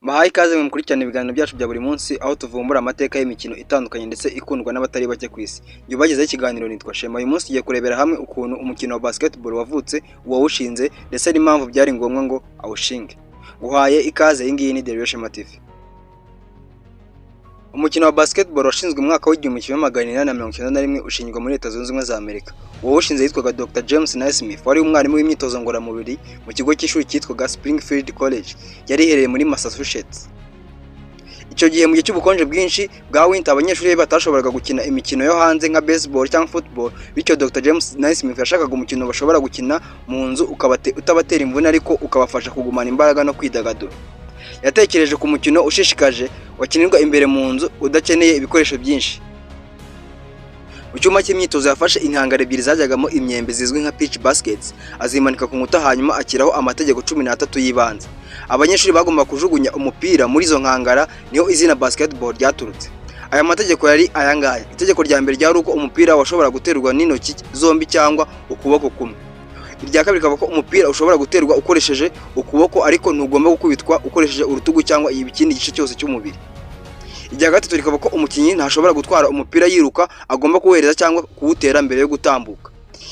Bahaye ikaze mukurikirana ibiganiro byacu bya buri munsi aho tuvumbura amateka y'imikino itandukanye ndetse ikundwa n'abatari bake ku isi. Njye ubagezaho ikiganiro nitwa Shema. Uyu munsi tugiye kurebera hamwe ukuntu umukino wa basketball wavutse, uwawushinze ndetse n'impamvu byari ngombwa ngo awushinge. Guhaye ikaze, iyi ngiyi ni The Shema TV. Umukino wa basketball washinzwe mu mwaka w'1991 ushingwa muri Leta Zunze Ubumwe za Amerika. Uwawushinze yitwaga Dr. James Naismith, wari umwarimu w'imyitozo ngororamubiri mu kigo cy'ishuri cyitwaga Springfield College, yari iherereye muri Massachusetts. Icyo gihe mu gihe cy'ubukonje bwinshi bwa winter, abanyeshuri batashoboraga gukina imikino yo hanze nka baseball cyangwa football, bityo Dr. James Naismith yashakaga umukino bashobora gukina mu nzu utabatera imvune ariko ukabafasha kugumana imbaraga no kwidagadura. Yatekereje ku mukino ushishikaje wakinirwa imbere mu nzu udakeneye ibikoresho byinshi. Mu cyuma cy'imyitozo yafashe inkangara ebyiri zajyagamo imyembe zizwi nka pitch baskets, azimanika ku nkuta hanyuma akiraho amategeko 13 y'ibanze. Abanyeshuri bagomba kujugunya umupira muri izo nkangara, niho izina basketball ryaturutse. Aya mategeko yari ayangaya. Itegeko rya mbere ryari uko umupira washobora guterwa n'intoki zombi cyangwa ukuboko kumwe. Irya kabiri kaba ko umupira ushobora guterwa ukoresheje ukuboko ariko ntugomba gukubitwa ukoresheje urutugu cyangwa ikindi gice cyose cy'umubiri. Irya gatatu rikaba ko umukinnyi ntashobora gutwara umupira yiruka, agomba kuwohereza cyangwa kuwutera mbere yo gutambuka.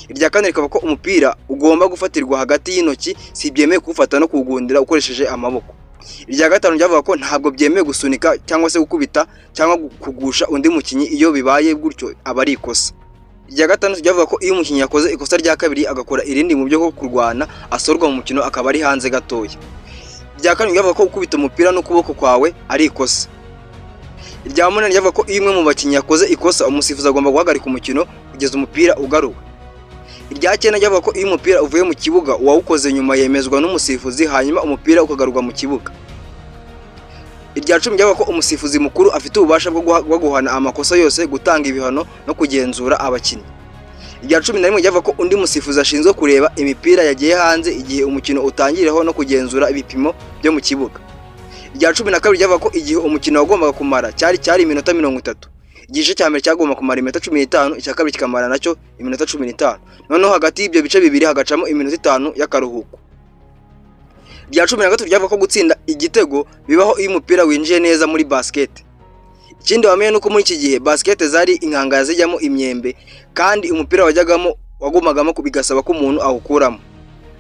Irya kane rikaba ko umupira ugomba gufatirwa hagati y'intoki, si byemeye kuwufata no kuwugundira ukoresheje amaboko. Irya gatanu ryavuga ko ntabwo byemeye gusunika cyangwa se gukubita cyangwa kugusha undi mukinnyi, iyo bibaye gutyo aba ari ikosa. Irya gatandatu ryavuga ko iyo umukinnyi yakoze ikosa rya kabiri agakora irindi mu byo bwo kurwana, asorwa mu mukino akaba ari hanze gatoya. Irya kane ryavuga ko gukubita umupira n'ukuboko kwawe ari ikosa. Irya munani ryavuga ko iyo umwe mu bakinnyi yakoze ikosa, umusifuzi agomba guhagarika umukino kugeza umupira ugaruwe. Irya cyenda ryavuga ko iyo umupira uvuye mu kibuga, uwawukoze nyuma yemezwa n'umusifuzi hanyuma umupira ukagarurwa mu kibuga. Irya cumi ryavuga ko umusifuzi mukuru afite ububasha bwo guhana amakosa yose, gutanga ibihano no kugenzura abakinnyi. Irya 11 ryavuga ko undi musifuzi ashinzwe kureba imipira yagiye hanze igihe umukino utangireho no kugenzura ibipimo byo mu kibuga. Irya 12 ryavuga ko igihe umukino wagombaga kumara cyari iminota 30. Igice cya mbere cyagomba kumara iminota 15, icya kabiri kikamara nacyo iminota 15. Noneho hagati y'ibyo bice bibiri hagacamo iminota 5 y'akaruhuko. Irya 13 ryavuga ko gutsinda igitego bibaho iyo umupira winjiye neza muri basket. Ikindi wamenye nuko muri iki gihe basket zari inkangara zijyamo imyembe, kandi umupira wajyagamo wagumagamo kubigasaba ko umuntu awukuramo.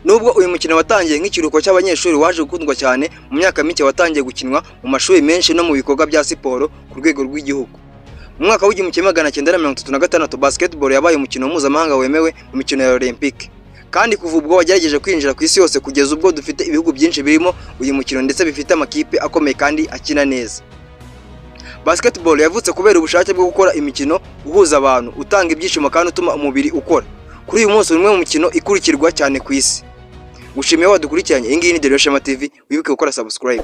Nubwo uyu mukino watangiye nk'ikiruhuko cy'abanyeshuri, waje gukundwa cyane mu myaka mike, watangiye gukinwa mu mashuri menshi no mu bikorwa bya siporo ku rwego rw'igihugu. Mu mwaka w'1936 basketball yabaye umukino mpuzamahanga wemewe mu mikino ya Olympic, kandi kuva ubwo wagerageje kwinjira ku isi yose kugeza ubwo dufite ibihugu byinshi birimo uyu mukino ndetse bifite amakipe akomeye kandi akina neza. Basketball yavutse kubera ubushake bwo gukora imikino uhuza abantu, utanga ibyishimo kandi utuma umubiri ukora. Kuri uyu munsi umwe mu mukino ikurikirwa cyane ku isi. Gushimiye wadukurikiranye. Iyi ngiyi ni The Shema TV, wibuke gukora subscribe.